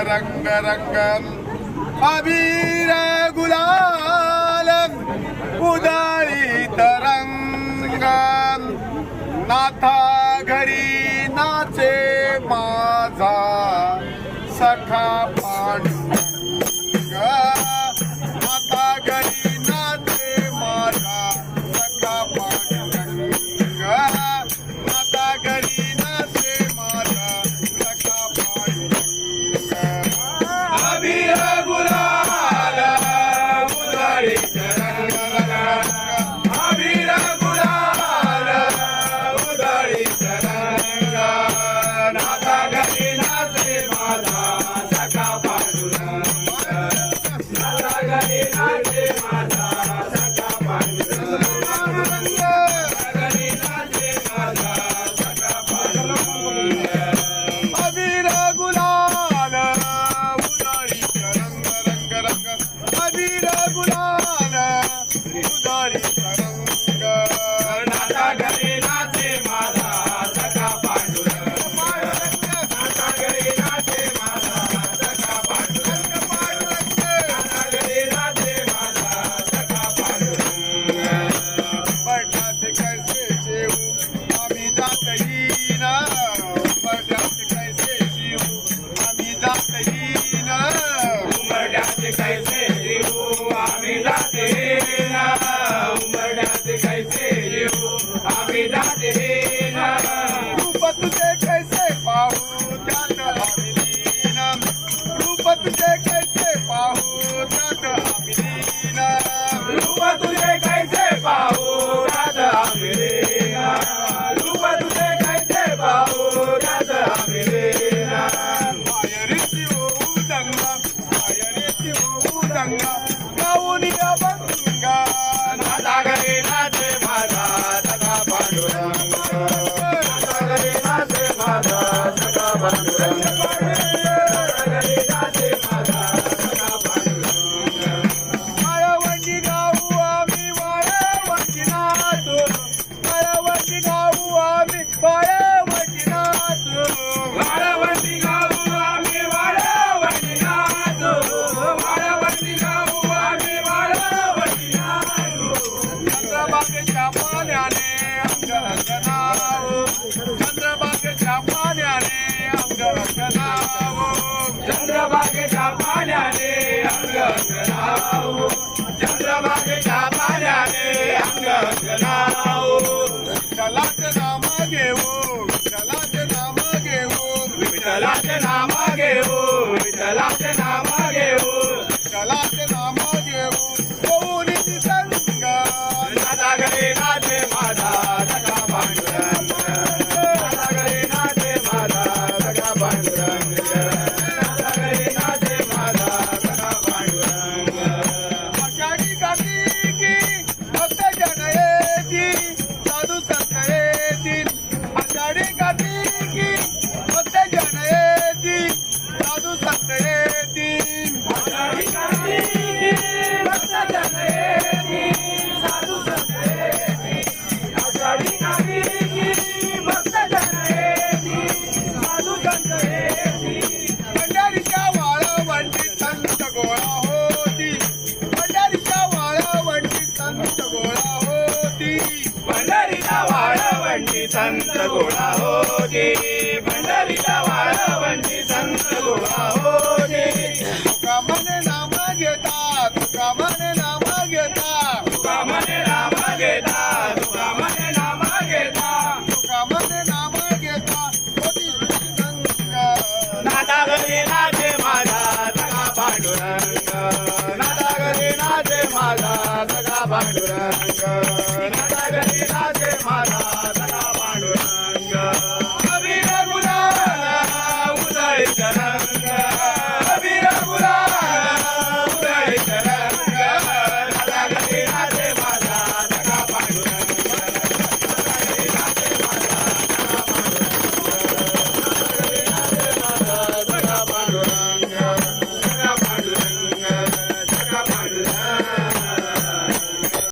रंग रंगन अबीर गुलाल उधळीत रंगन नाथा घरी नाचे माझा सखा पांडुरंग नाथा घरी नाचे माझा सखा पांडुरंग नाथा घरी नाचे माझा सखा पांडुरंग अबीर गुलाल उधळीत रंगन अबीर गुलाल उधळीत रंगन नाथा घरी नाचे माझा सखा पांडुरंग नाथा घरी नाचे माझा सखा पांडुरंग घरी नाचे माझा सखा पांडुरंग अबीर गुलाल उधळीत रंग रंग रंग अबीर गुलाल उधळीत रंग नाथा घरी नाचे माझा सखा पांडुरंग नाथा घरी नाचे माझा सखा पांडुरंग नाथा घरी नाचे माझा सखा पांडुरंग पटाचे कैसे शिव आम्ही जात येईन पटाचे कैसे शिव आम्ही जात येईन उमरड्याचे कैसे शिव आम्ही जात येईन उमरड्याचे कैसे शिव आम्ही जात येईन रूप तुझे कैसे पाहू त्यात आम्ही लीन रूप तुझे कैसे पाहू त्यात आम्ही लीन रूप तुझे कैसे पाहू त्यात आम्ही लीन रूप तुझे कैसे पाहू त्यात आम्ही लीन मायरीची होऊ दंगा मायरीची होऊ दंगा गाऊन अभंग नाथा घरी नाचे माझा सखा पांडुरंग नाथा घरी नाचे माझा सखा पांडुरंग नाथा घरी नाचे माझा सखा पांडुरंग वाळवंटी गाऊ आम्ही वाळवंटी नाचू वाळवंटी गाऊ आम्ही वाळवंटी नाचू वाळवंटी गाऊ आम्ही वाळवंटी नाचू वाळवंटी गाऊ आम्ही वाळवंटी नाचू चंद्रभागेच्या पाण्याने अंग रंगनाव चंद्रभागेच्या पाण्याने अंग रंगनाव चंद्रभागेच्या पाण्याने अंग रंगनाव चंद्रभागेच्या पाण्याने अंग रंगनाव विठ्ठलाचे नाम घेऊ विठ्ठलाचे नाम घेऊ विठ्ठलाचे नाम घेऊ विठ्ठलाचे नाम घेऊ विठ्ठलाचे नाम घेऊ होऊनी संग नाथा घरी नाचे माझा सखा पांडुरंग नाथा घरी नाचे माझा सखा पांडुरंग नाथा घरी नाचे माझा सखा पांडुरंग आषाढी कार्तिकी भक्त जन येती साधू संत येतील आषाढी कार्तिकी भक्त जन येती साधू संत येतील आषाढी कार्तिकी भक्त जन येती साधू संत येती आषाढी कार्तिकी भक्त जन येती साधू संत येती पंढरीच्या वाळवंटी संत गोळा होती पंढरीच्या वाळवंटी संत गोळा होती पंढरीच्या वाळवंटी संत गोळा होती पंढरीच्या वाळवंटी संत गोळा होती तुका मने नाम घेता तुका मने नाम घेता तुका मने नाम घेता तुका मने नाम घेता तुका मने नाम घेता होती गंग नाथा घरी नाचे माझा सखा पांडुरंग नाथा घरी नाचे माझा सखा पांडुरंग नाथा घरी नाचे माझा सखा